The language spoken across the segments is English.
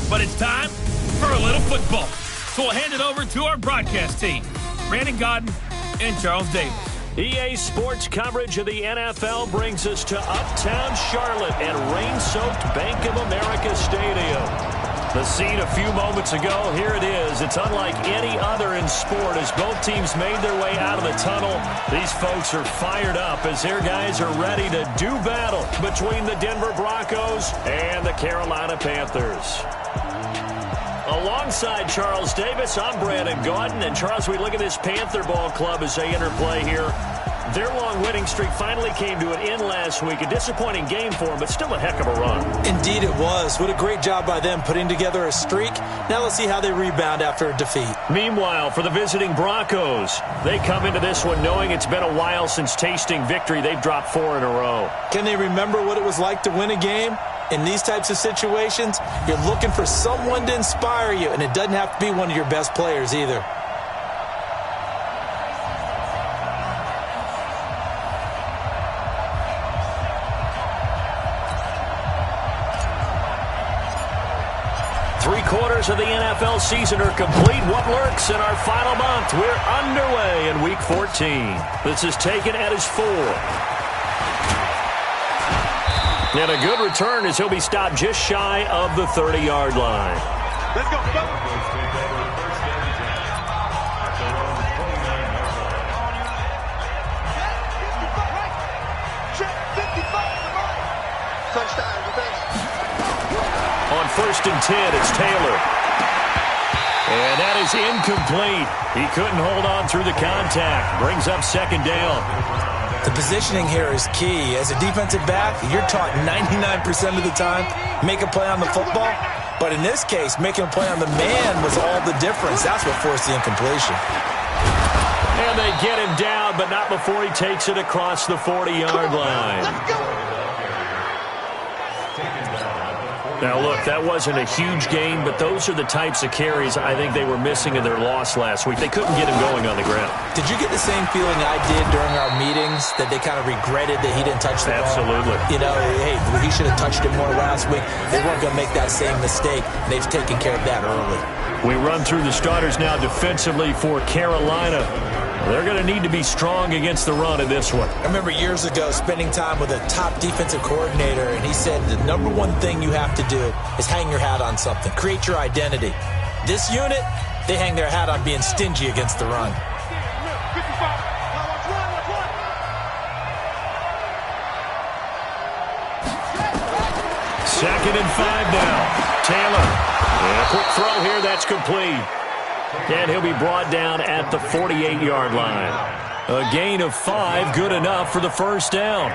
But it's time for a little football. So we'll hand it over to our broadcast team, Brandon Gaudin and Charles Davis. EA Sports coverage of the NFL brings us to Uptown Charlotte at rain-soaked Bank of America Stadium. The scene a few moments ago, here it is. It's unlike any other in sport as both teams made their way out of the tunnel. These folks are fired up as their guys are ready to do battle between the Denver Broncos and the Carolina Panthers. Alongside Charles Davis, I'm Brandon Gaudin. And Charles, we look at this Panther ball club as they enter play here. Their long winning streak finally came to an end last week. A disappointing game for them, but still a heck of a run. Indeed it was. What a great job by them putting together a streak. Now let's see how they rebound after a defeat. Meanwhile, for the visiting Broncos, they come into this one knowing it's been a while since tasting victory. They've dropped 4 in a row. Can they remember what it was like to win a game? In these types of situations, you're looking for someone to inspire you, and it doesn't have to be one of your best players either. Three-quarters of the NFL season are complete. What lurks in our final month? We're underway in Week 14. This is taken at his 4th. And a good return as he'll be stopped just shy of the 30-yard line. Let's go. On 1st and 10, it's Taylor. And that is incomplete. He couldn't hold on through the contact. Brings up 2nd down. The positioning here is key. As a defensive back, you're taught 99% of the time, make a play on the football. But in this case, making a play on the man was all the difference. That's what forced the incompletion. And they get him down, but not before he takes it across the 40-yard line. Now, look, that wasn't a huge gain, but those are the types of carries I think they were missing in their loss last week. They couldn't get him going on the ground. Did you get the same feeling I did during our meetings, that they kind of regretted that he didn't touch the ball? Absolutely. You know, hey, he should have touched it more last week. They weren't going to make that same mistake. They've taken care of that early. We run through the starters now defensively for Carolina. They're going to need to be strong against the run in this one. I remember years ago spending time with a top defensive coordinator, and he said the number one thing you have to do is hang your hat on something. Create your identity. This unit, they hang their hat on being stingy against the run. Second and 5 now. Taylor. And a quick throw here. That's complete. And he'll be brought down at the 48-yard line. A gain of 5, good enough for the 1st down.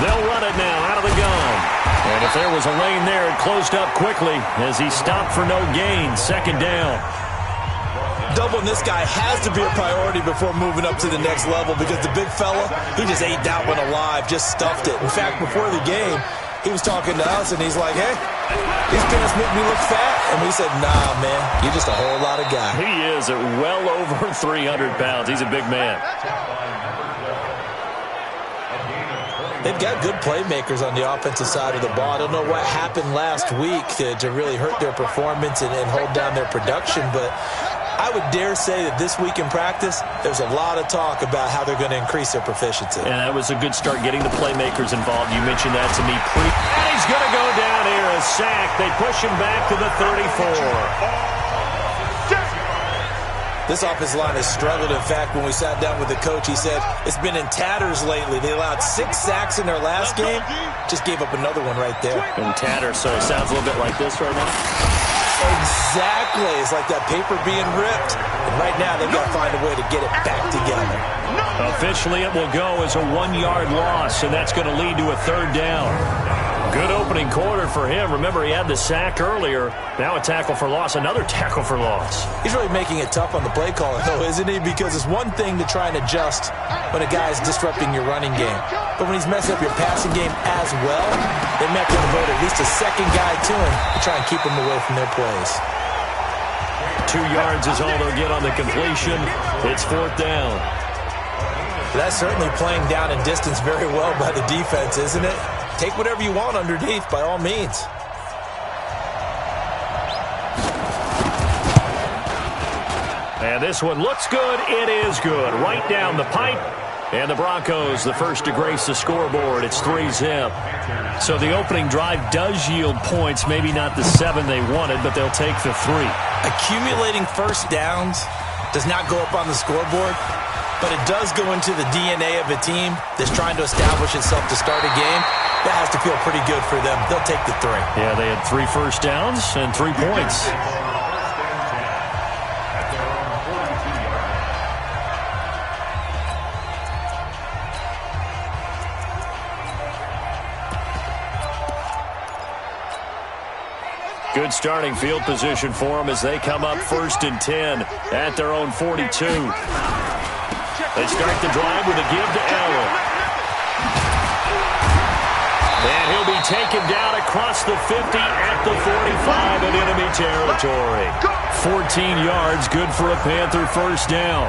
They'll run it now out of the gun. And if there was a lane there, it closed up quickly as he stopped for no gain. 2nd down. Doubling this guy has to be a priority before moving up to the next level, because the big fella, he just ate that one alive, just stuffed it. In fact, before the game, he was talking to us, and he's like, hey, these pants make me look fat. And we said, nah, man, you're just a whole lot of guy. He is at well over 300 pounds. He's a big man. They've got good playmakers on the offensive side of the ball. I don't know what happened last week to really hurt their performance and hold down their production, but I would dare say that this week in practice, there's a lot of talk about how they're going to increase their proficiency. And that was a good start getting the playmakers involved. You mentioned that to me. And he's going to go down here, a sack. They push him back to the 34. This offensive line has struggled. In fact, when we sat down with the coach, he said it's been in tatters lately. They allowed 6 sacks in their last game. Just gave up another one right there. In tatters, so it sounds a little bit like this right now. Exactly. It's like that paper being ripped. And right now, they've got to find a way to get it back together. Officially, it will go as a 1-yard loss, and that's going to lead to a 3rd down. Good opening quarter for him. Remember, he had the sack earlier. Now a tackle for loss, another tackle for loss. He's really making it tough on the play caller, though, isn't he? Because it's one thing to try and adjust when a guy's disrupting your running game. But when he's messing up your passing game as well, they may have to devote at least a second guy to him to try and keep him away from their plays. 2 yards is all they'll get on the completion. It's 4th down. That's certainly playing down in distance very well by the defense, isn't it? take whatever you want underneath by all means. And this one looks good. It is good. Right down the pipe. And the Broncos, the first to grace the scoreboard. It's 3-zip. So the opening drive does yield points. Maybe not the 7 they wanted, but they'll take the 3. Accumulating first downs does not go up on the scoreboard, but it does go into the DNA of a team that's trying to establish itself to start a game. That has to feel pretty good for them. They'll take the 3. Yeah, they had 3 first downs and 3 points. Good starting field position for them as they come up 1st and 10 at their own 42. They start the drive with a give to Allen. And he'll be taken down across the 50 at the 45 in enemy territory. 14 yards, good for a Panther first down.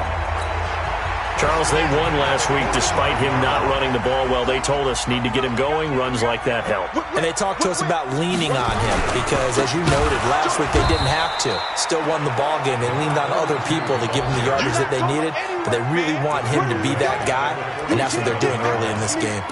Charles, they won last week despite him not running the ball well. They told us need to get him going. Runs like that help. And they talked to us about leaning on him because, as you noted, last week they didn't have to. Still won the ball game. They leaned on other people to give them the yardage that they needed, but they really want him to be that guy, and that's what they're doing early in this game.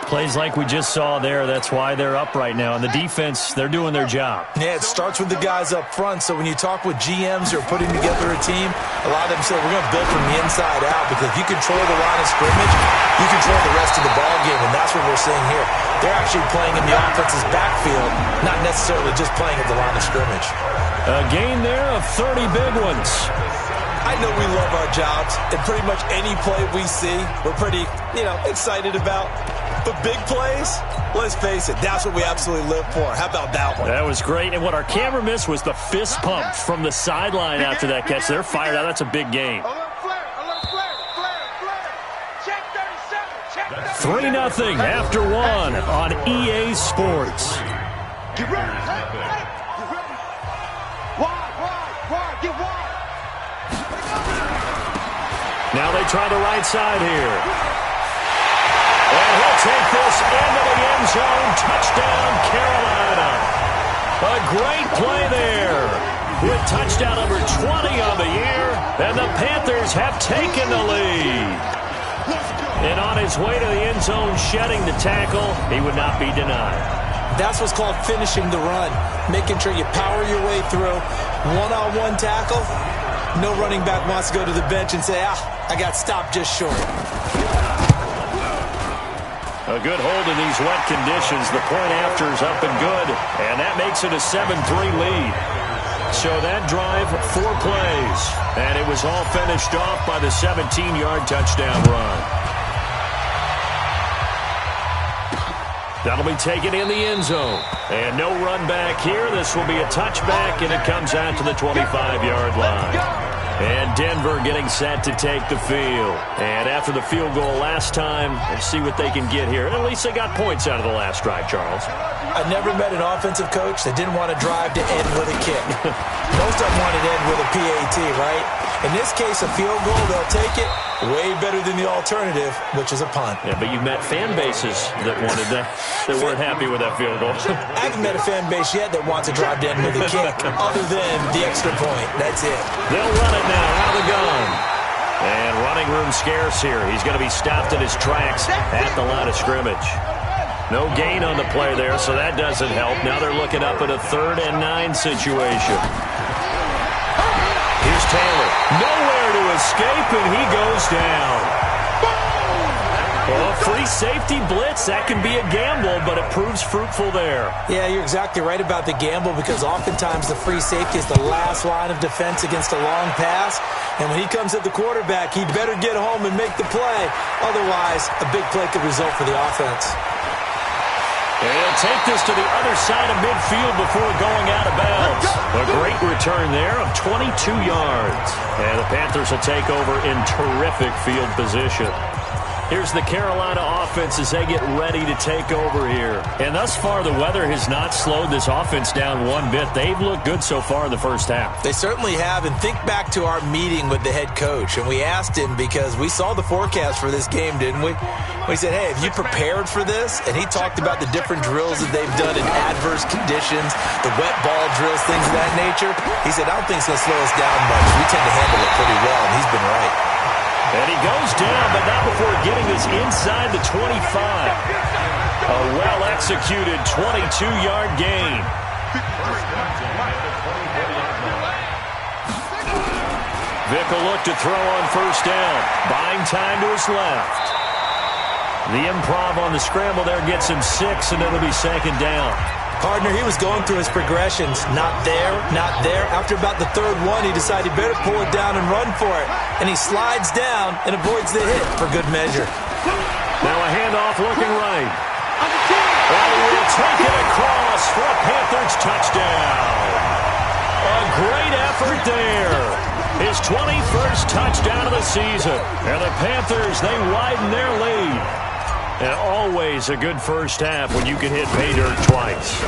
Plays like we just saw there, that's why they're up right now. And the defense, they're doing their job. Yeah, it starts with the guys up front. So when you talk with GMs who are putting together a team, a lot of them say we're going to build from the inside out because if you control the line of scrimmage, you control the rest of the ball game, and that's what we're seeing here. They're actually playing in the offense's backfield, not necessarily just playing at the line of scrimmage. A gain there of 30 big ones. I know we love our jobs, and pretty much any play we see, we're pretty, excited about. But big plays, let's face it, that's what we absolutely live for. How about that one? That was great. And what our camera missed was the fist pump from the sideline after that catch. They're fired out. That's a big game. 3-0 after 1 on EA Sports. Get ready. Wide. Get wide. Now they try the right side here. And he'll take this into the end zone. Touchdown, Carolina. A great play there with touchdown number 20 on the year. And the Panthers have taken the lead. And on his way to the end zone, shedding the tackle, he would not be denied. That's what's called finishing the run. Making sure you power your way through. One-on-one tackle. No running back wants to go to the bench and say, I got stopped just short. A good hold in these wet conditions. The point after is up and good. And that makes it a 7-3 lead. So that drive, 4 plays. And it was all finished off by the 17-yard touchdown run. That'll be taken in the end zone. And no run back here. This will be a touchback, and it comes out to the 25-yard line. And Denver getting set to take the field. And after the field goal last time, let's see what they can get here. At least they got points out of the last drive, Charles. I never met an offensive coach that didn't want to drive to end with a kick. Most of them want to end with a PAT, right? In this case, a field goal, they'll take it. Way better than the alternative, which is a punt. Yeah, but you've met fan bases that wanted that weren't happy with that field goal. I haven't met a fan base yet that wants to drive to end with a kick, other than the extra point. That's it. They'll run it now out of the gun. And running room scarce here. He's going to be stopped in his tracks at the line of scrimmage. No gain on the play there, so that doesn't help. Now they're looking up at a 3rd and 9 situation. Here's Taylor. Nowhere to escape, and he goes down. Well, free safety blitz, that can be a gamble, but it proves fruitful there. Yeah, you're exactly right about the gamble because oftentimes the free safety is the last line of defense against a long pass. And when he comes at the quarterback, he better get home and make the play. Otherwise, a big play could result for the offense. And he'll take this to the other side of midfield before going out of bounds. A great return there of 22 yards. And the Panthers will take over in terrific field position. Here's the Carolina offense as they get ready to take over here. And thus far, the weather has not slowed this offense down one bit. They've looked good so far in the first half. They certainly have. And think back to our meeting with the head coach. And we asked him because we saw the forecast for this game, didn't we? We said, hey, have you prepared for this? And he talked about the different drills that they've done in adverse conditions, the wet ball drills, things of that nature. He said, I don't think it's going to slow us down much. We tend to handle it pretty well, and he's been right. And he goes down, but not before getting this inside the 25. A well-executed 22-yard gain. Vick will look to throw on first down. Buying time to his left. The improv on the scramble there gets him 6, and it'll be second down. Partner, he was going through his progressions. Not there, not there. After about the third one, he decided he better pull it down and run for it. And he slides down and avoids the hit for good measure. Now a handoff looking right. And he will take it across for a Panthers touchdown. A great effort there. His 21st touchdown of the season. And the Panthers, they widen their lead. And always a good first half when you can hit pay dirt twice.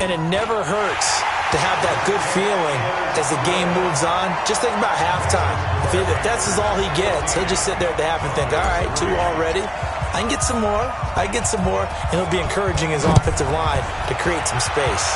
And it never hurts to have that good feeling as the game moves on. Just think about halftime. If that's all he gets, he'll just sit there at the half and think, all right, 2 already. I can get some more. I can get some more. And he'll be encouraging his offensive line to create some space.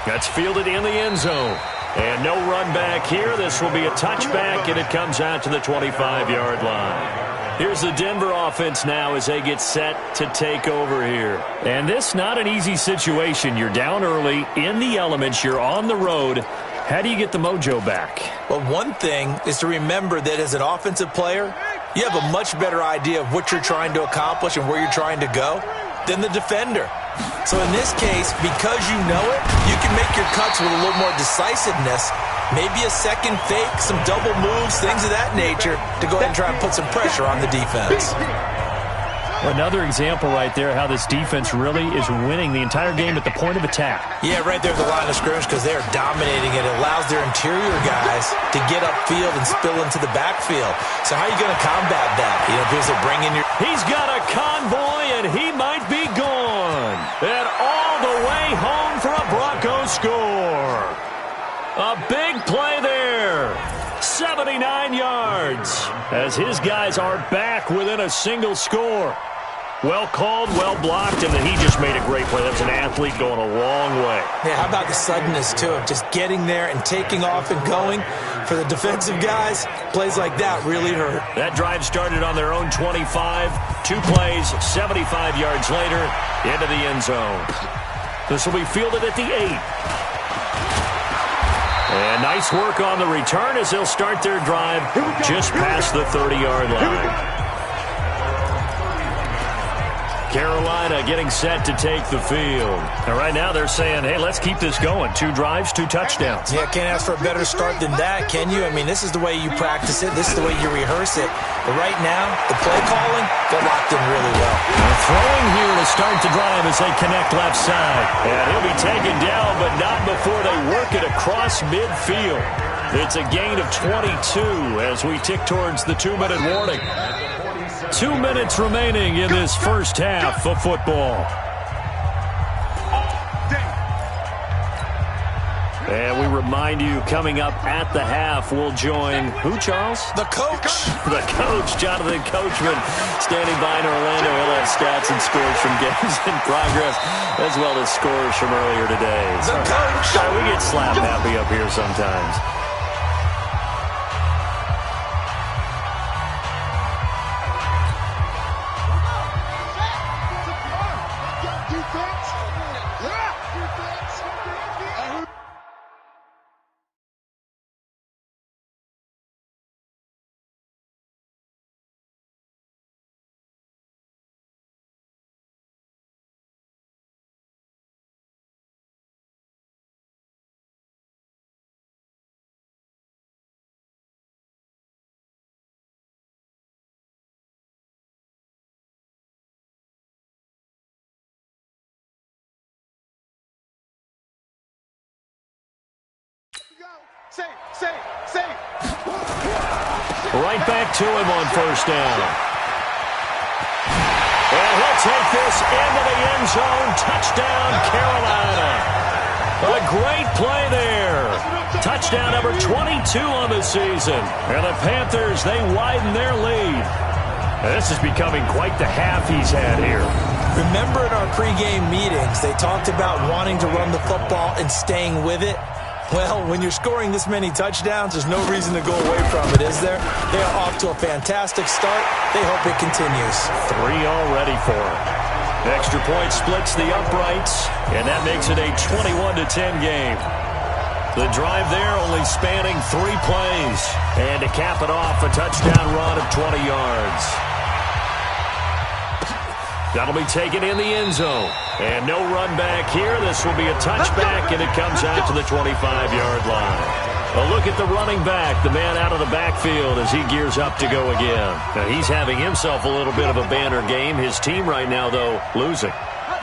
That's fielded in the end zone. And no run back here. This will be a touchback, and it comes out to the 25-yard line. Here's the Denver offense now as they get set to take over here. And this not an easy situation. You're down early, in the elements, you're on the road. How do you get the mojo back? Well, one thing is to remember that as an offensive player, you have a much better idea of what you're trying to accomplish and where you're trying to go than the defender. So in this case, because you know it, you can make your cuts with a little more decisiveness. Maybe a second fake, some double moves, things of that nature to go ahead and try and put some pressure on the defense. Another example right there how this defense really is winning the entire game at the point of attack. Yeah, right there at the line of scrimmage because they are dominating it. It allows their interior guys to get upfield and spill into the backfield. So how are you going to combat that? You know, because they bring in your... He's got a convoy, and he might be gone. And all the way home for a Broncos score. A big play there. 79 yards as his guys are back within a single score. Well called, well blocked, and then he just made a great play. That's an athlete going a long way. Yeah, how about the suddenness, too, of just getting there and taking off and going? For the defensive guys, plays like that really hurt. That drive started on their own 25. 2 plays, 75 yards later, into the end zone. This will be fielded at the 8. And nice work on the return as they'll start their drive just past the 30-yard line. Carolina getting set to take the field. And right now they're saying, hey, let's keep this going. 2 drives, 2 touchdowns. Yeah, can't ask for a better start than that, can you? I mean, this is the way you practice it. This is the way you rehearse it. But right now, the play calling, they're locked in really well. They're throwing here to start the drive as they connect left side. And he'll be taken down, but not before they work it across midfield. It's a gain of 22 as we tick towards the 2-minute warning. 2 minutes remaining in this first half of football. And we remind you, coming up at the half, we'll join who, Charles? The coach. The coach, Jonathan Coachman, standing by in Orlando. He'll have stats and scores from games in progress, as well as scores from earlier today. The coach. We get slap happy up here sometimes. Safe. Right back to him on first down. And he'll take this into the end zone. Touchdown, Carolina. A great play there. Touchdown number 22 on the season. And the Panthers, they widen their lead. And this is becoming quite the half he's had here. Remember in our pregame meetings, they talked about wanting to run the football and staying with it? Well, when you're scoring this many touchdowns, there's no reason to go away from it, is there? They are off to a fantastic start. They hope it continues. 3 already for him. Extra point splits the uprights, and that makes it a 21-10 game. The drive there only spanning 3 plays. And to cap it off, a touchdown run of 20 yards. That'll be taken in the end zone. And no run back here. This will be a touchback, and it comes out to the 25-yard line. A look at the running back, the man out of the backfield as he gears up to go again. Now, he's having himself a little bit of a banner game. His team right now, though, losing.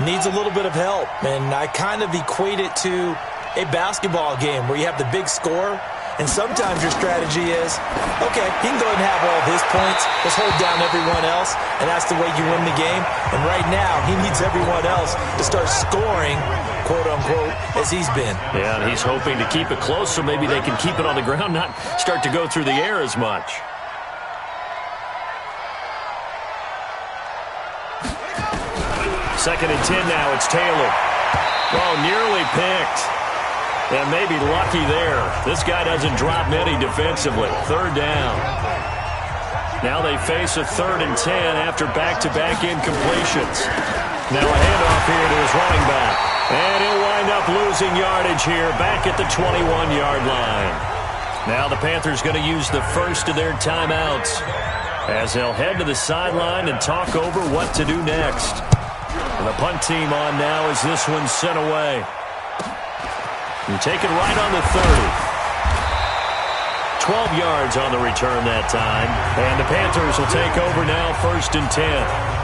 Needs a little bit of help, and I kind of equate it to a basketball game where you have the big score, and sometimes your strategy is, okay, he can go ahead and have all of his points. Let's hold down everyone else, and that's the way you win the game. And right now, he needs everyone else to start scoring, quote-unquote, as he's been. Yeah, and he's hoping to keep it close so maybe they can keep it on the ground, not start to go through the air as much. Second and 10 now. It's Taylor. Oh, nearly picked. And maybe lucky there. This guy doesn't drop many defensively. Third down. Now they face a 3rd and 10 after back-to-back incompletions. Now a handoff here to his running back. And he'll wind up losing yardage here back at the 21-yard line. Now the Panthers going to use the first of their timeouts as they'll head to the sideline and talk over what to do next. And the punt team on now as this one's sent away. And taken right on the 30. 12 yards on the return that time. And the Panthers will take over now, 1st and 10.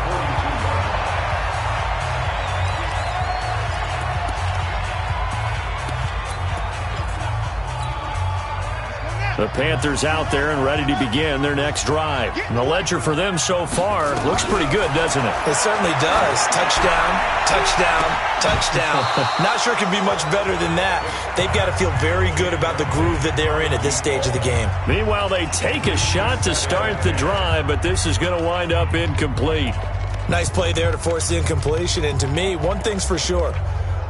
The Panthers out there and ready to begin their next drive. And the ledger for them so far looks pretty good, doesn't it? It certainly does. Touchdown, touchdown, touchdown. Not sure it can be much better than that. They've got to feel very good about the groove that they're in at this stage of the game. Meanwhile, they take a shot to start the drive, but this is going to wind up incomplete. Nice play there to force the incompletion. And to me, one thing's for sure.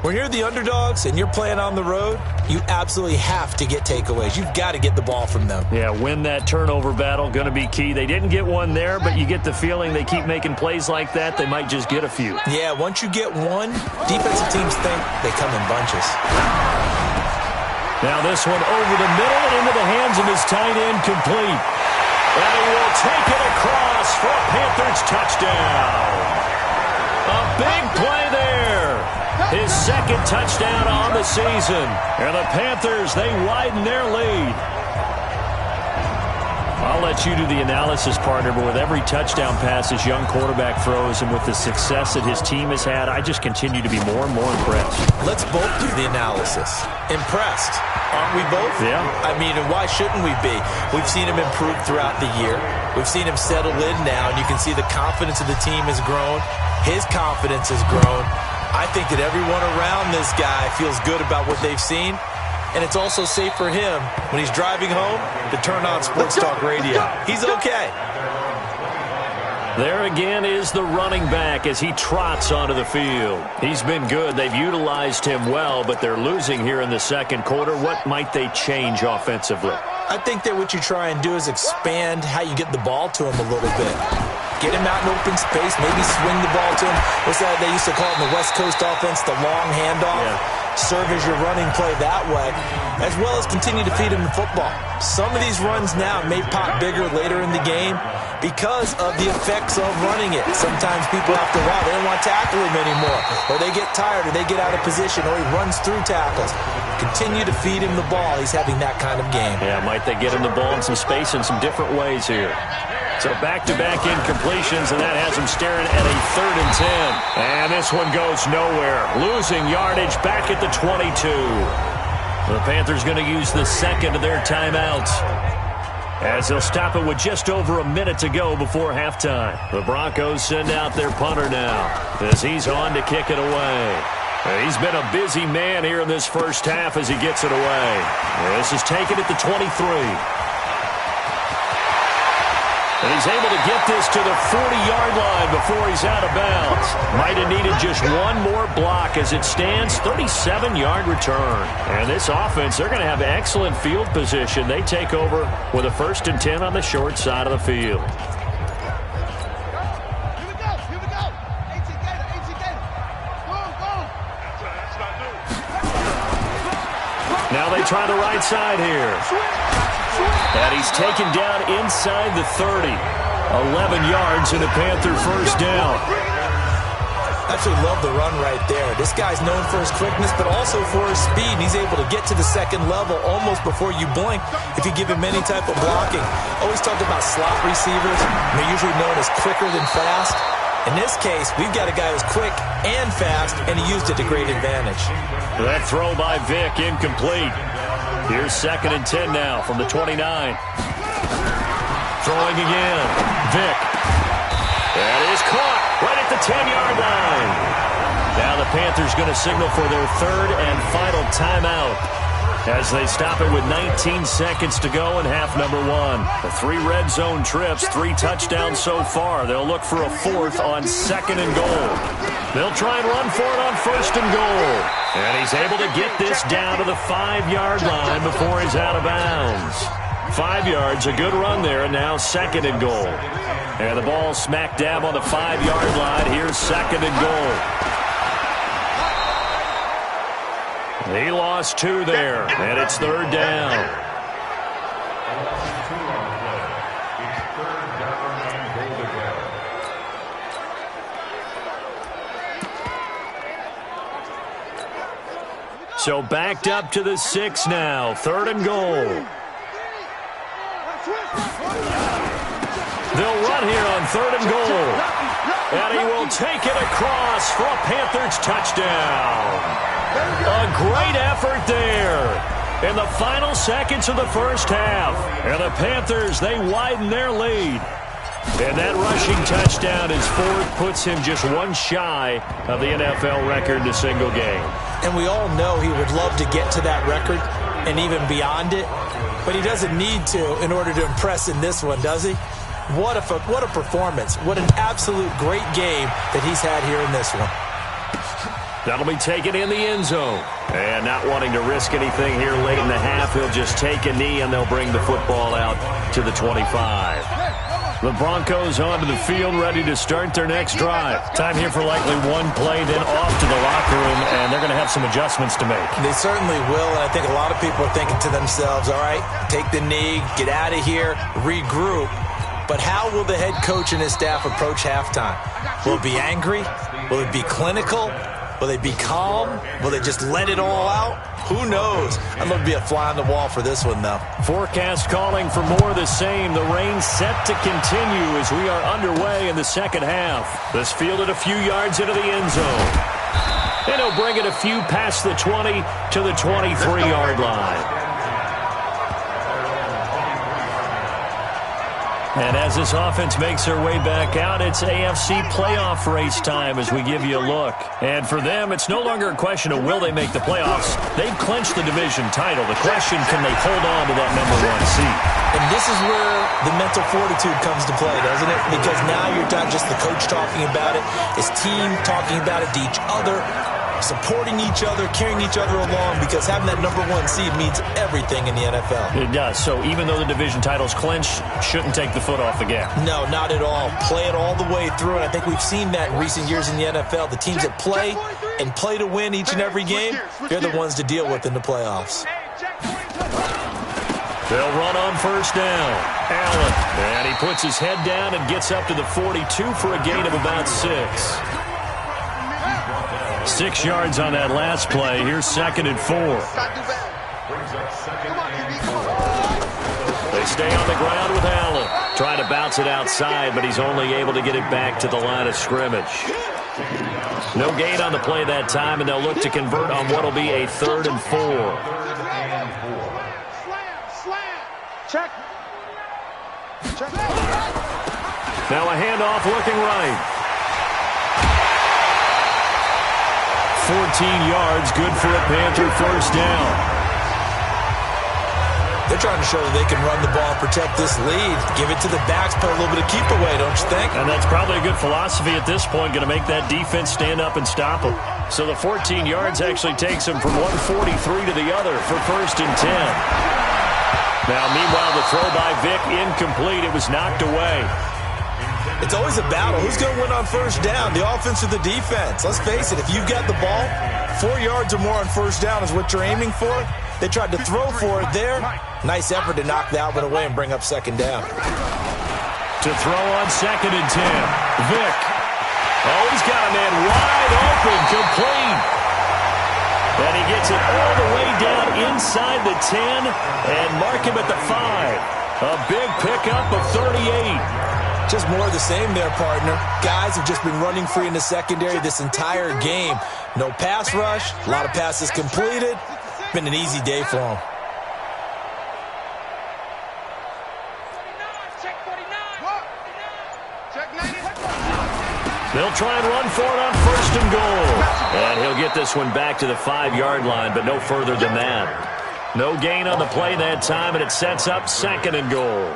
When you're the underdogs and you're playing on the road, you absolutely have to get takeaways. You've got to get the ball from them. Yeah, win that turnover battle, going to be key. They didn't get one there, but you get the feeling they keep making plays like that, they might just get a few. Yeah, once you get one, defensive teams think they come in bunches. Now this one over the middle into the hands of his tight end, complete. And he will take it across for a Panthers touchdown. A big play there. His 2nd touchdown on the season. And the Panthers, they widen their lead. I'll let you do the analysis, partner, but with every touchdown pass this young quarterback throws and with the success that his team has had, I just continue to be more and more impressed. Let's both do the analysis. Impressed. Aren't we both? Yeah. I mean, and why shouldn't we be? We've seen him improve throughout the year. We've seen him settle in now, and you can see the confidence of the team has grown. His confidence has grown. I think that everyone around this guy feels good about what they've seen, and it's also safe for him when he's driving home to turn on Sports Talk Radio. He's okay. There again is the running back as he trots onto the field. He's been good. They've utilized him well, but they're losing here in the 2nd quarter. What might they change offensively? I think that what you try and do is expand how you get the ball to him a little bit. Get him out in open space, maybe swing the ball to him. What's that they used to call it in the West Coast offense, the long handoff? Yeah. Serve as your running play that way, as well as continue to feed him the football. Some of these runs now may pop bigger later in the game because of the effects of running it. Sometimes people after a while, they don't want to tackle him anymore, or they get tired, or they get out of position, or he runs through tackles. Continue to feed him the ball. He's having that kind of game. Yeah, might they get him the ball in some space in some different ways here. So back-to-back incompletions, and that has him staring at a 3rd and 10. And this one goes nowhere. Losing yardage back at the 22. The Panthers going to use the 2nd of their timeouts. as they'll stop it with just over a minute to go before halftime. The Broncos send out their punter now as he's on to kick it away. He's been a busy man here in this first half as he gets it away. This is taken at the 23. And he's able to get this to the 40-yard line before he's out of bounds. Might have needed just one more block as it stands, 37-yard return. And this offense, they're going to have excellent field position. They take over with a 1st and 10 on the short side of the field. Now they try the right side here. And he's taken down inside the 30. 11 yards and a Panther first down. Absolutely love the run right there. This guy's known for his quickness, but also for his speed. And he's able to get to the second level almost before you blink if you give him any type of blocking. Always talked about slot receivers. They're usually known as quicker than fast. In this case, we've got a guy who's quick and fast, and he used it to great advantage. That throw by Vick, incomplete. Here's 2nd and 10 now from the 29. Throwing again. Vick. That is caught right at the 10-yard line. Now the Panthers going to signal for their 3rd and final timeout as they stop it with 19 seconds to go in half number 1. The 3 red zone trips, 3 touchdowns so far. They'll look for a 4th on 2nd and goal. They'll try and run for it on 1st and goal. And he's able to get this down to the 5-yard line before he's out of bounds. 5 yards, a good run there, and now 2nd and goal. And the ball smack dab on the 5-yard line. Here's 2nd and goal. He lost 2 there, and it's 3rd down. So backed up to the 6 now, 3rd and goal. They'll run here on 3rd and goal. And he will take it across for a Panthers touchdown. A great effort there in the final seconds of the first half. And the Panthers, they widen their lead. And that rushing touchdown is 4th, puts him just 1 shy of the NFL record in a single game. And we all know he would love to get to that record and even beyond it. But he doesn't need to in order to impress in this one, does he? What a performance. What an absolute great game that he's had here in this one. That'll be taken in the end zone. And not wanting to risk anything here late in the half, he'll just take a knee and they'll bring the football out to the 25. The Broncos onto the field, ready to start their next drive. Time here for likely 1 play, then off to the locker room, and they're going to have some adjustments to make. They certainly will, and I think a lot of people are thinking to themselves, all right, take the knee, get out of here, regroup. But how will the head coach and his staff approach halftime? Will it be angry? Will it be clinical? Will they be calm? Will they just let it all out? Who knows? I'm going to be a fly on the wall for this one, though. Forecast calling for more of the same. The rain set to continue as we are underway in the second half. This fielded a few yards into the end zone. And he'll bring it a few past the 20 to the 23-yard line. And as this offense makes their way back out, it's AFC playoff race time as we give you a look. And for them, it's no longer a question of will they make the playoffs. They've clinched the division title. The question, can they hold on to that #1 seed? And this is where the mental fortitude comes to play, doesn't it? Because now you're not just the coach talking about it, his team talking about it to each other, supporting each other, carrying each other along, because having that #1 seed means everything in the NFL. It does. So even though the division title's clinched, shouldn't take the foot off the gas. No, not at all. Play it all the way through, and I think we've seen that in recent years in the NFL. The teams that play and play to win each and every game, they're the ones to deal with in the playoffs. They'll run on first down. Allen, and he puts his head down and gets up to the 42 for a gain of about 6. 6 yards on that last play. Here's 2nd and 4. They stay on the ground with Allen. Trying to bounce it outside, but he's only able to get it back to the line of scrimmage. No gain on the play that time, and they'll look to convert on what will be a 3rd and 4. Check. Now a handoff looking right. 14 yards, good for a Panther first down. They're trying to show that they can run the ball and protect this lead. Give it to the backs, put a little bit of keep away, don't you think? And that's probably a good philosophy at this point, going to make that defense stand up and stop them. So the 14 yards actually takes them from 143 to the other for first and 10. Now, meanwhile, the throw by Vick incomplete. It was knocked away. It's always a battle. Who's going to win on first down, the offense or the defense? Let's face it, if you've got the ball, 4 yards or more on first down is what you're aiming for. They tried to throw for it there. Nice effort to knock that one away and bring up second down. To throw on second and 10. Vick. Oh, he's got a man wide open, complete. And he gets it all the way down inside the 10 and mark him at the 5. A big pickup of 38. Just more of the same there, partner. Guys have just been running free in the secondary this entire game. No pass rush, a lot of passes completed. Been an easy day for them. They'll try and run for it on first and goal. And he'll get this one back to the 5-yard line, but no further than that. No gain on the play that time, and it sets up second and goal.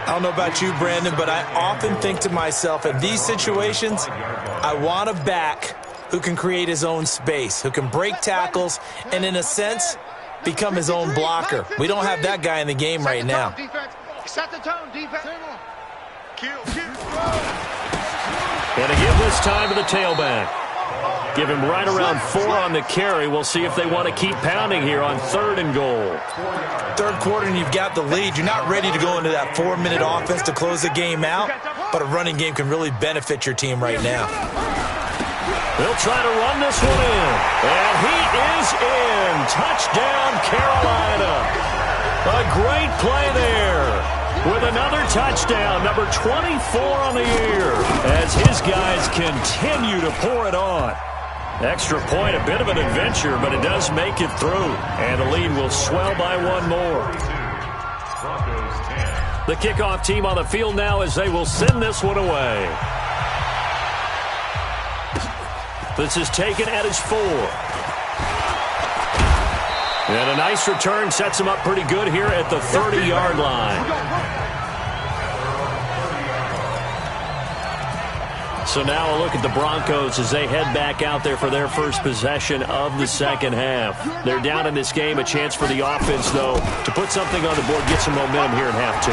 I don't know about you, Brandon, but I often think to myself, in these situations, I want a back who can create his own space, who can break tackles, and in a sense, become his own blocker. We don't have that guy in the game right now. Set the tone, defense. And to give this time to the tailback. Give him right around 4 on the carry. We'll see if they want to keep pounding here on third and goal. Third quarter and you've got the lead. You're not ready to go into that 4-minute offense to close the game out, but a running game can really benefit your team right now. They'll try to run this one in. And he is in. Touchdown, Carolina. A great play there. With another touchdown, number 24 on the year, as his guys continue to pour it on. Extra point, a bit of an adventure, but it does make it through. And the lead will swell by one more. The kickoff team on the field now as they will send this one away. This is taken at his 4. And a nice return sets him up pretty good here at the 30-yard line. So now a look at the Broncos as they head back out there for their first possession of the second half. They're down in this game. A chance for the offense, though, to put something on the board, get some momentum here in half 2.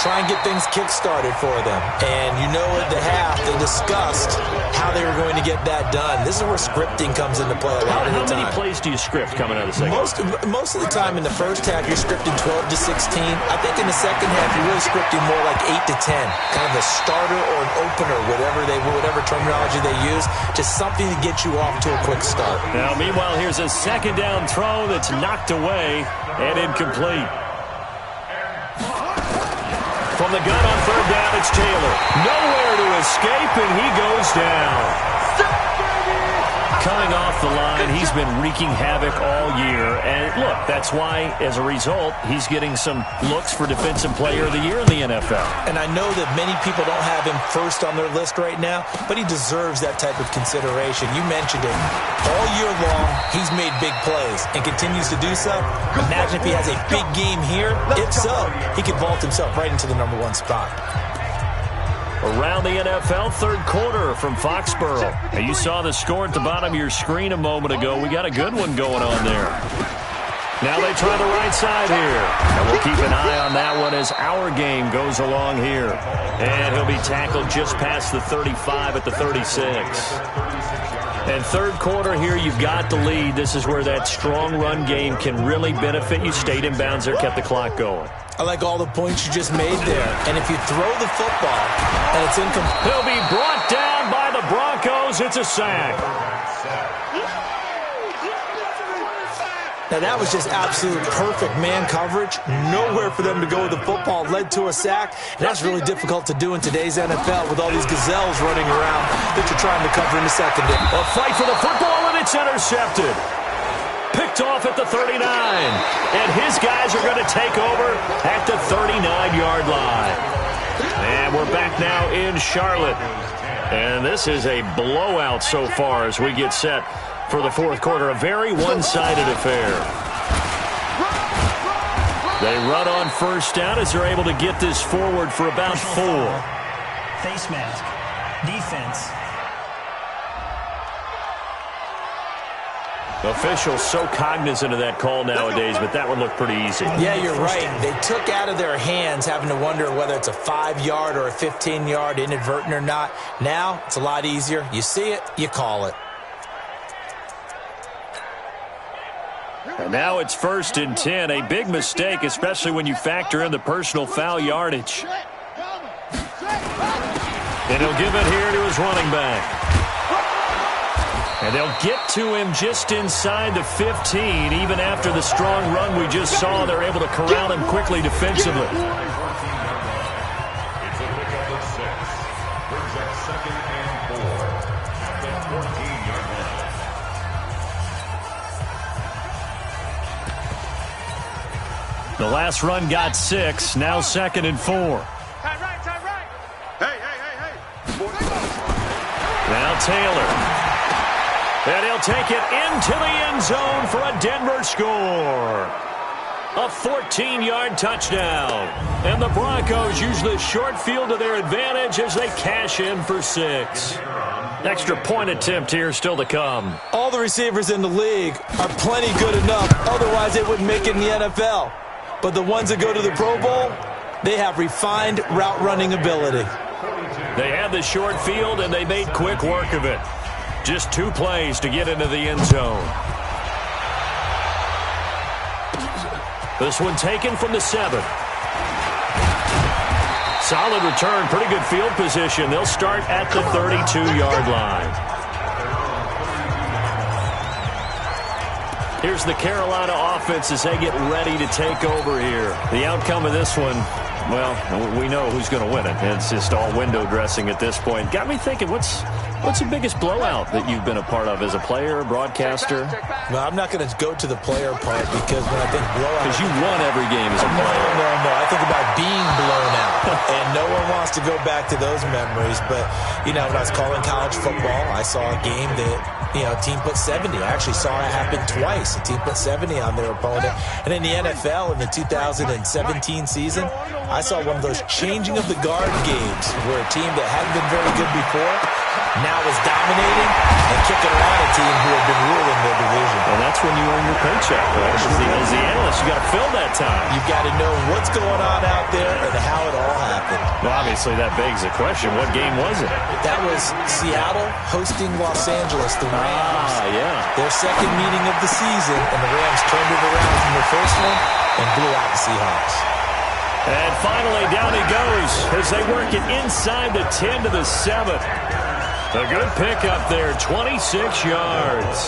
Try and get things kick-started for them. And you know at the half they discussed how they were going to get that done. This is where scripting comes into play a lot of the time. How many plays do you script coming out of the second half? Most of the time in the first half you're scripting 12 to 16. I think in the second half you're really scripting more like 8 to 10. Kind of a starter or an opener, whatever terminology they use. Just something to get you off to a quick start. Now meanwhile here's a second down throw that's knocked away and incomplete. From the gun on third down, it's Taylor. Nowhere to escape, and he goes down. Coming off the line, he's been wreaking havoc all year. And look, that's why, as a result, he's getting some looks for Defensive Player of the Year in the NFL. And I know that many people don't have him first on their list right now, but he deserves that type of consideration. You mentioned it. All year long, he's made big plays and continues to do so. Imagine if he has a big game here. If so, he could vault himself right into the #1 spot. Around the NFL, third quarter from Foxborough. Now, you saw the score at the bottom of your screen a moment ago. We got a good one going on there. Now they try the right side here. And we'll keep an eye on that one as our game goes along here. And he'll be tackled just past the 35 at the 36. And third quarter here, you've got the lead. This is where that strong run game can really benefit you. Stayed in bounds there, kept the clock going. I like all the points you just made there. And if you throw the football and it's incomplete, he'll be brought down by the Broncos. It's a sack. Now that was just absolute perfect man coverage. Nowhere for them to go with the football. Led to a sack. And that's really difficult to do in today's NFL with all these gazelles running around that you're trying to cover in the secondary. A fight for the football, and it's intercepted. Picked picked off at the 39. And his guys are going to take over at the 39-yard line. And we're back now in Charlotte. And this is a blowout so far as we get set for the fourth quarter. A very one-sided affair. They run on first down as they're able to get this forward for about 4. Face mask. Defense. Officials so cognizant of that call nowadays, but that one looked pretty easy. Yeah, you're right. They took out of their hands having to wonder whether it's a 5-yard or a 15-yard, inadvertent or not. Now, it's a lot easier. You see it, you call it. And now it's 1st and 10. A big mistake, especially when you factor in the personal foul yardage. And he'll give it here to his running back. And they'll get to him just inside the 15. Even after the strong run we just saw, they're able to corral him quickly defensively. It's a pickup of 6. Brings up 2nd and 4 at the 14-yard line. The last run got 6. Now 2nd and 4. Time right. Hey. Now Taylor. And he'll take it into the end zone for a Denver score. A 14-yard touchdown. And the Broncos use the short field to their advantage as they cash in for 6. Extra point attempt here still to come. All the receivers in the league are plenty good enough. Otherwise, they wouldn't make it in the NFL. But the ones that go to the Pro Bowl, they have refined route running ability. They had the short field, and they made quick work of it. Just 2 plays to get into the end zone. This one taken from the 7. Solid return, pretty good field position. They'll start at the 32-yard line. Here's the Carolina offense as they get ready to take over here. The outcome of this one, well, we know who's going to win it. It's just all window dressing at this point. Got me thinking, what's the biggest blowout that you've been a part of as a player, broadcaster? Well, I'm not going to go to the player part because when I think blowout... Because you won every game as a player. No. I think about being blown out. And no one wants to go back to those memories. But, when I was calling college football, I saw a game that, a team put 70. I actually saw it happen twice. A team put 70 on their opponent. And in the NFL, in the 2017 season, I saw one of those changing of the guard games where a team that hadn't been very good before now is dominating and kicking around a team who had been ruling their division. And that's when you earn your paycheck, right? As the analyst, you got to fill that time. You've got to know what's going on out there and how it all happened. Well, obviously that begs the question, what game was it? That was Seattle hosting Los Angeles, the Rams. Yeah. Their second meeting of the season, and the Rams turned it around from the first one and blew out the Seahawks. And finally, down he goes as they work it inside the 10 to the 7. A good pickup there, 26 yards.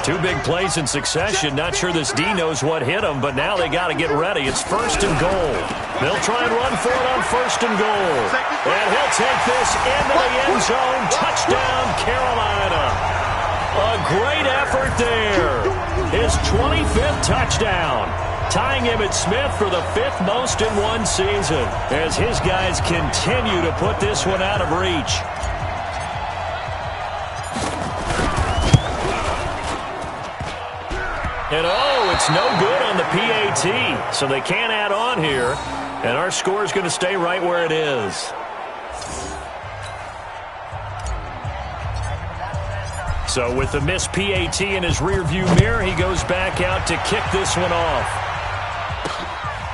2 big plays in succession. Not sure this D knows what hit him, but now they got to get ready. It's 1st and goal. They'll try and run for it on 1st and goal. And he'll take this into the end zone. Touchdown, Carolina. A great effort there. His 25th touchdown. Tying Emmitt Smith for the 5th most in one season as his guys continue to put this one out of reach. And it's no good on the PAT, so they can't add on here, and our score is going to stay right where it is. So with the missed PAT in his rearview mirror, he goes back out to kick this one off.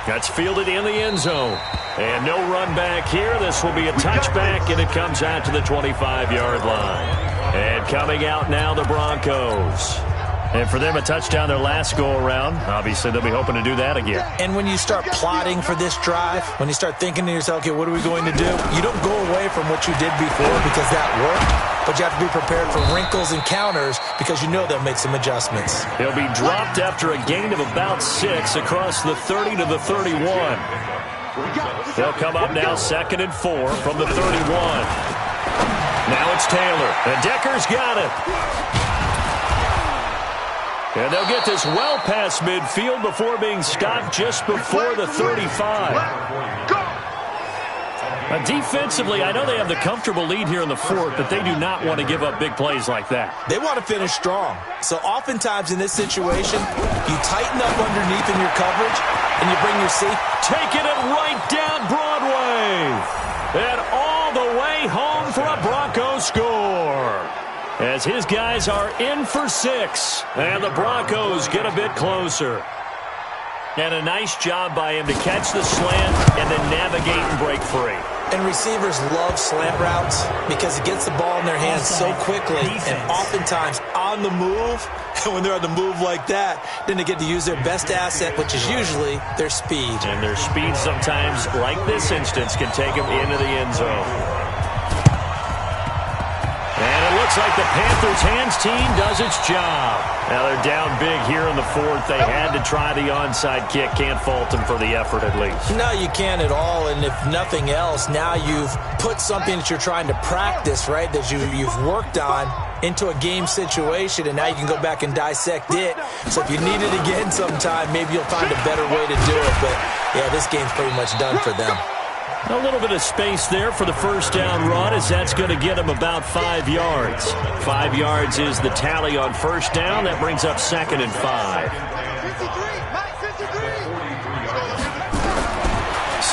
That's fielded in the end zone. And no run back here. This will be a touchback, and it comes out to the 25-yard line. And coming out now, the Broncos. And for them, a touchdown their last go-around. Obviously, they'll be hoping to do that again. And when you start plotting for this drive, when you start thinking to yourself, okay, what are we going to do? You don't go away from what you did before because that worked, but you have to be prepared for wrinkles and counters because you know they'll make some adjustments. He'll be dropped after a gain of about 6 across the 30 to the 31. They'll come up now 2nd and 4 from the 31. Now it's Taylor. And Decker's got it. And they'll get this well past midfield before being stopped just before the 35. Defensively, I know they have the comfortable lead here in the fourth, but they do not want to give up big plays like that. They want to finish strong. So oftentimes in this situation, you tighten up underneath in your coverage, and you bring your safety. Taking it right down Broadway. And all the way home for a Broncos score. As his guys are in for 6. And the Broncos get a bit closer. And a nice job by him to catch the slant and then navigate and break free. And receivers love slant routes because it gets the ball in their hands so quickly and oftentimes on the move. And when they're on the move like that, then they get to use their best asset, which is usually their speed. And their speed sometimes, like this instance, can take them into the end zone. And it looks like the Panthers' hands team does its job. Now they're down big here in the fourth. They had to try the onside kick. Can't fault them for the effort at least. No, you can't at all. And if nothing else, now you've put something that you're trying to practice, right, that you've worked on into a game situation, and now you can go back and dissect it. So if you need it again sometime, maybe you'll find a better way to do it. But, yeah, this game's pretty much done for them. A little bit of space there for the first down run, as that's going to get him about 5 yards. 5 yards is the tally on first down. That brings up 2nd and 5.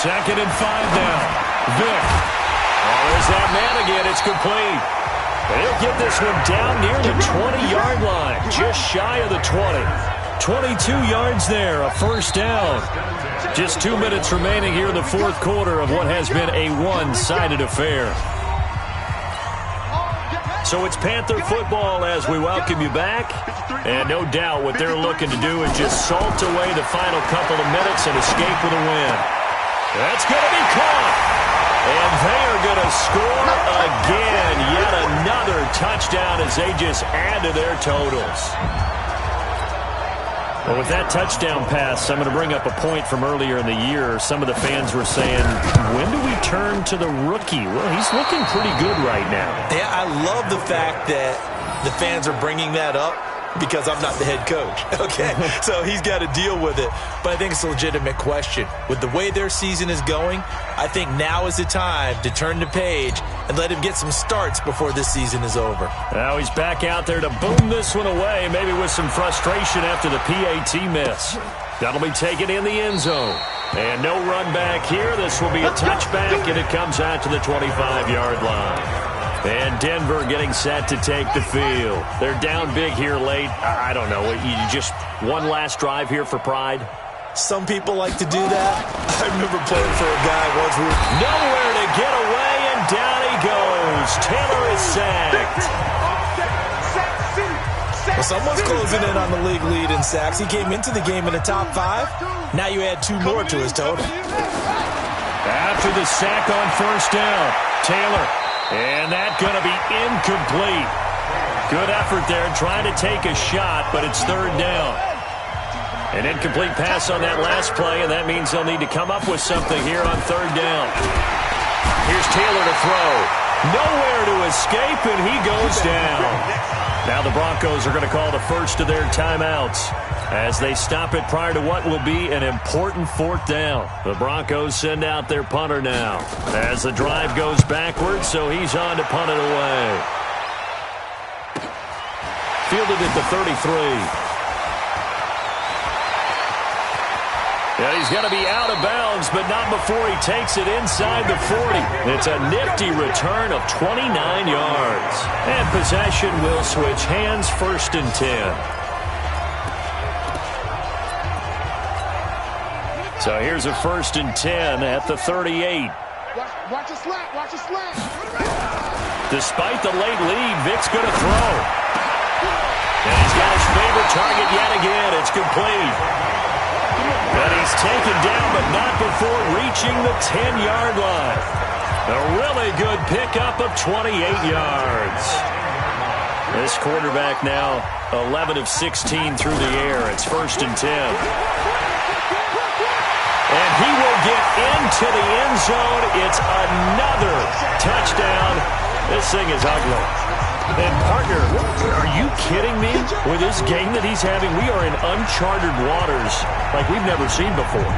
2nd and 5 now. Vick. Oh, there's that man again. It's complete. They'll get this one down near the 20-yard line, just shy of the 20. 22 yards there, a first down. Just 2 minutes remaining here in the fourth quarter of what has been a one-sided affair. So it's Panther football as we welcome you back. And no doubt what they're looking to do is just salt away the final couple of minutes and escape with a win. That's going to be caught. And they are going to score again. Yet another touchdown as they just add to their totals. Well, with that touchdown pass, I'm going to bring up a point from earlier in the year. Some of the fans were saying, when do we turn to the rookie? Well, he's looking pretty good right now. Yeah, I love the fact that the fans are bringing that up because I'm not the head coach. Okay, so he's got to deal with it. But I think it's a legitimate question. With the way their season is going, I think now is the time to turn the page and let him get some starts before this season is over. Now he's back out there to boom this one away, maybe with some frustration after the PAT miss. That'll be taken in the end zone. And no run back here. This will be a touchback, and it comes out to the 25-yard line. And Denver getting set to take the field. They're down big here late. I don't know. You just one last drive here for pride? Some people like to do that. I remember playing for a guy once. Nowhere to get away, and down he goes. Taylor is sacked. Well, someone's closing in on the league lead in sacks. He came into the game in the top 5. Now you add 2 more to his total. After the sack on first down, Taylor. And that's going to be incomplete. Good effort there trying to take a shot, but it's third down. An incomplete pass on that last play, and that means they'll need to come up with something here on third down. Here's Taylor to throw. Nowhere to escape, and he goes down. Now the Broncos are going to call the first of their timeouts as they stop it prior to what will be an important fourth down. The Broncos send out their punter now as the drive goes backwards, so he's on to punt it away. Fielded at the 33. Yeah, he's going to be out of bounds, but not before he takes it inside the 40. It's a nifty return of 29 yards. And possession will switch hands, 1st and 10. So here's a 1st and 10 at the 38. Watch a slant, watch a slant. Despite the late lead, Vick's going to throw. And he's got his favorite target yet again. It's complete. But he's taken down, but not before reaching the 10-yard line. A really good pickup of 28 yards. This quarterback now 11 of 16 through the air. It's 1st and 10. And he will get into the end zone. It's another touchdown. This thing is ugly. And, partner, are you kidding me? with this game that he's having, we are in uncharted waters like we've never seen before.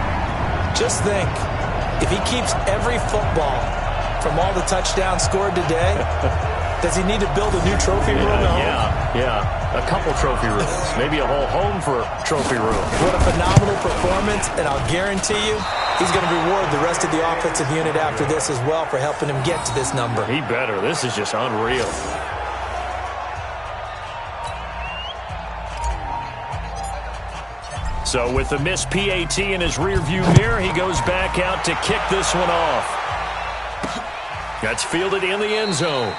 Just think, if he keeps every football from all the touchdowns scored today, does he need to build a new trophy room at home? Yeah. A couple trophy rooms. Maybe a whole home for a trophy room. What a phenomenal performance, and I'll guarantee you he's going to reward the rest of the offensive unit after this as well for helping him get to this number. He better. This is just unreal. So with the missed PAT in his rearview mirror, he goes back out to kick this one off. That's fielded in the end zone.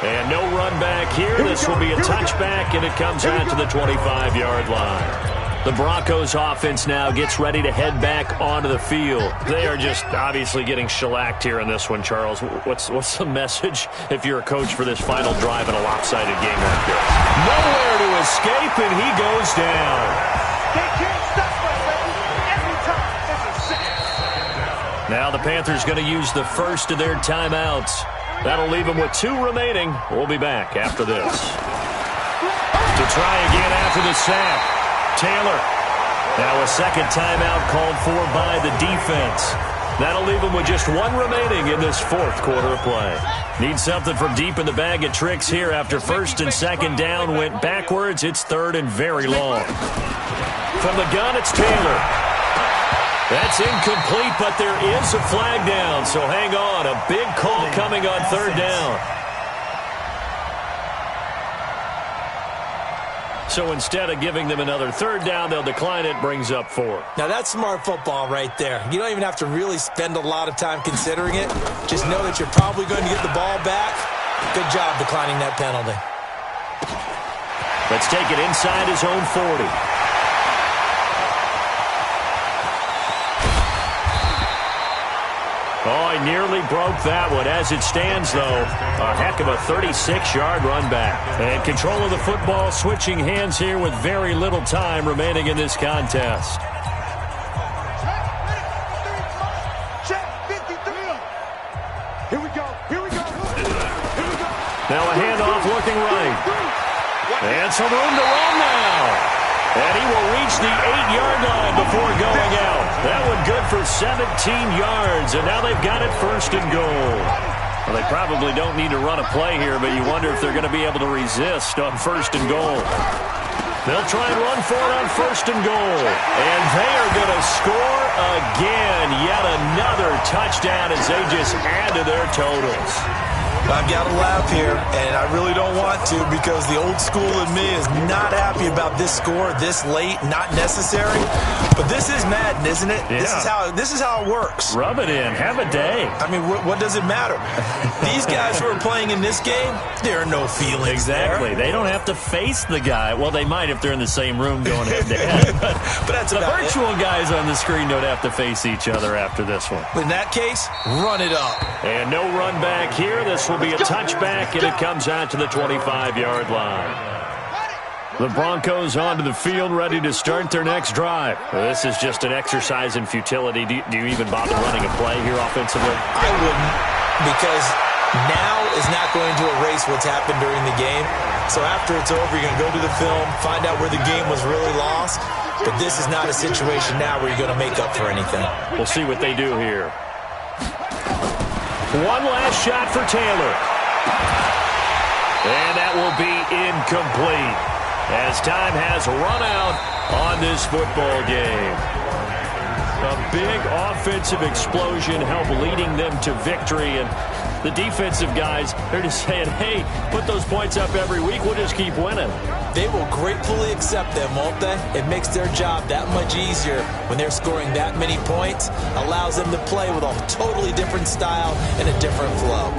And no run back here. This will be a touchback, and it comes out to the 25-yard line. The Broncos offense now gets ready to head back onto the field. They are just obviously getting shellacked here in this one, Charles. What's the message if you're a coach for this final drive in a lopsided game like this? Nowhere to escape, and he goes down. They can't stop us, baby. Every time it's a sack. Now the Panthers going to use the first of their timeouts. That'll leave them with 2 remaining. We'll be back after this. To try again after the sack, Taylor. Now a second timeout called for by the defense. That'll leave them with just 1 remaining in this fourth quarter of play. Need something from deep in the bag of tricks here after first and second down went backwards. It's third and very long. From the gun, it's Taylor. That's incomplete, but there is a flag down, so hang on. A big call coming on third down. So instead of giving them another third down, they'll decline it, brings up 4. Now that's smart football right there. You don't even have to really spend a lot of time considering it. Just know that you're probably going to get the ball back. Good job declining that penalty. Let's take it inside his own 40. Oh, he nearly broke that one. As it stands, though, a heck of a 36-yard run back. And control of the football switching hands here with very little time remaining in this contest. Check 53. Here we go. Now a handoff looking right. And some room to run now. And he will reach the 8-yard line before going out. That one good for 17 yards, and now they've got it first and goal. Well, they probably don't need to run a play here, but you wonder if they're going to be able to resist on first and goal. They'll try and run for it on first and goal. And they are going to score again. Yet another touchdown as they just add to their totals. I've got to laugh here, and I really don't want to because the old school in me is not happy about this score this late, not necessary. But this is Madden, isn't it? Yeah. This is how it works. Rub it in. Have a day. I mean, what does it matter? These guys who are playing in this game, there are no feelings. Exactly. There. They don't have to face the guy. Well, they might if they're in the same room going head-to-head. But that's the about virtual guys on the screen don't have to face each other after this one. In that case, run it up. And no run back here. This will be a touchback, and it comes out to the 25-yard line. The Broncos onto the field, ready to start their next drive. This is just an exercise in futility. Do you even bother running a play here offensively? I wouldn't, because now is not going to erase what's happened during the game. So after it's over, you're going to go to the film, find out where the game was really lost. But this is not a situation now where you're going to make up for anything. We'll see what they do here. One last shot for Taylor. And that will be incomplete as time has run out on this football game. A big offensive explosion helped leading them to victory, and the defensive guys, they're just saying, hey, put those points up every week, we'll just keep winning. They will gratefully accept them, won't they? It makes their job that much easier when they're scoring that many points, allows them to play with a totally different style and a different flow.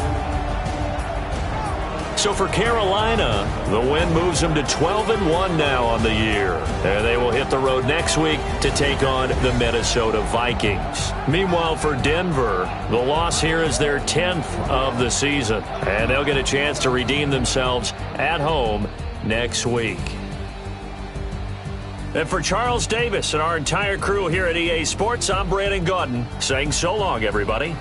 So for Carolina, the win moves them to 12-1 now on the year. And they will hit the road next week to take on the Minnesota Vikings. Meanwhile, for Denver, the loss here is their 10th of the season. And they'll get a chance to redeem themselves at home next week. And for Charles Davis and our entire crew here at EA Sports, I'm Brandon Gaudin saying so long, everybody.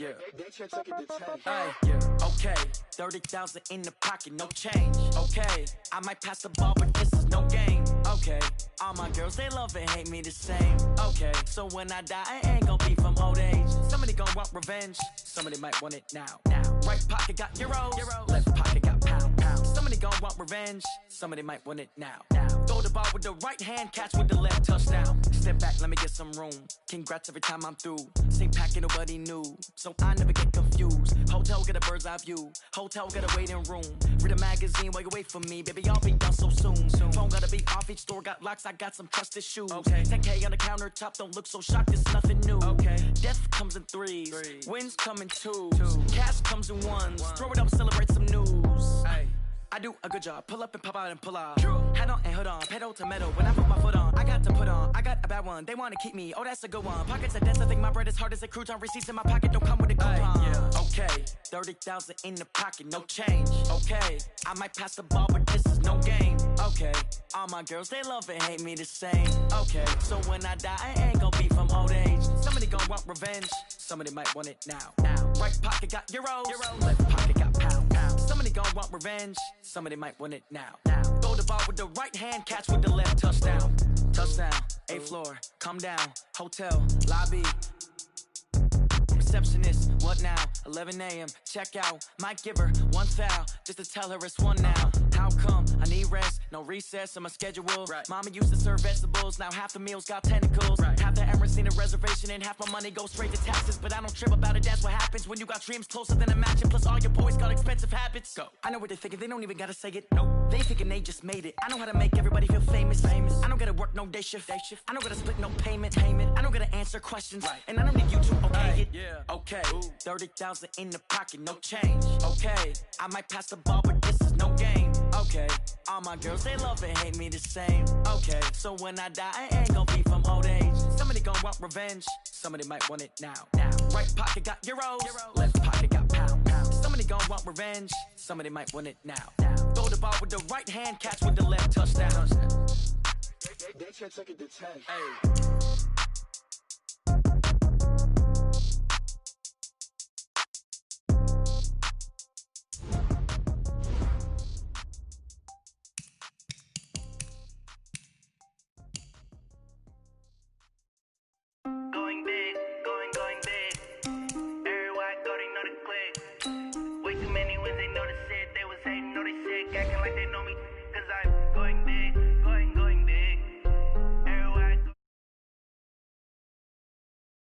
Yeah. Okay. 30,000 in the pocket, no change. Okay. I might pass the ball, but this is no game. Okay. All my girls, they love and hate me the same. Okay. So when I die, I ain't gonna be from old age. Somebody gon' want revenge. Somebody might want it now. Right pocket got euros. Left pocket got pound. Somebody gon' want revenge. Somebody might want it now. Throw the ball with the right hand, catch with the left, touchdown. Step back, let me get some room. Congrats every time I'm through. Same packet, nobody knew, so I never get confused. Hotel get a bird's eye view. Hotel get a waiting room. Read a magazine while you wait for me, baby. I'll be done so soon. Phone gotta be off, each store got locks. I got some trusted shoes. 10K on the countertop, don't look so shocked. It's nothing new. Death comes in threes. Wins come in twos. Cash comes in ones. Throw it up, celebrate some news. I do a good job, pull up and pop out and pull out. Head on and hood on, pedal to metal. When I put my foot on, I got to put on. I got a bad one, they wanna keep me. Oh, that's a good one. Pockets are dense, I think my bread is hard as a crouton. Receipts in my pocket don't come with a coupon. Okay, 30,000 in the pocket, no change. Okay, I might pass the ball, but this is no game. Okay, all my girls, they love and hate me the same. Okay, so when I die, I ain't gonna be from old age. Somebody gon' want revenge. Somebody might want it now. Right pocket got euros. Left pocket got pound. Somebody gon' want revenge. Somebody might want it now. Throw the ball with the right hand, catch with the left, touchdown. Touchdown, 8th floor, come down, hotel, lobby. Receptionist, what now? 11 a.m., check out. Might give her one foul, just to tell her it's one now. How come? I need rest, no recess in my schedule. Mama used to serve vegetables, now half the meals got tentacles. Half the Emirates need a reservation and half my money goes straight to taxes. But I don't trip about it, that's what happens when you got dreams closer than a match. And plus all your boys got expensive habits. Go. I know what they're thinking, they don't even gotta say it. Nope. They thinking they just made it. I know how to make everybody feel famous. I don't gotta work no day shift. I don't gotta split no payment. I don't gotta answer questions. And I don't need you to okay it. Okay, 30,000 in the pocket, no change. Okay, I might pass the ball, but this is no game. Okay, all my girls, they love and hate me the same. Okay, so when I die, I ain't gonna be from old age. Somebody gon' want revenge. Somebody might want it now. Right pocket got euros. Left pocket got pound. Somebody gon' want revenge. Somebody might want it now. Throw the ball with the right hand, catch with the left, touchdown. They can't take it to 10.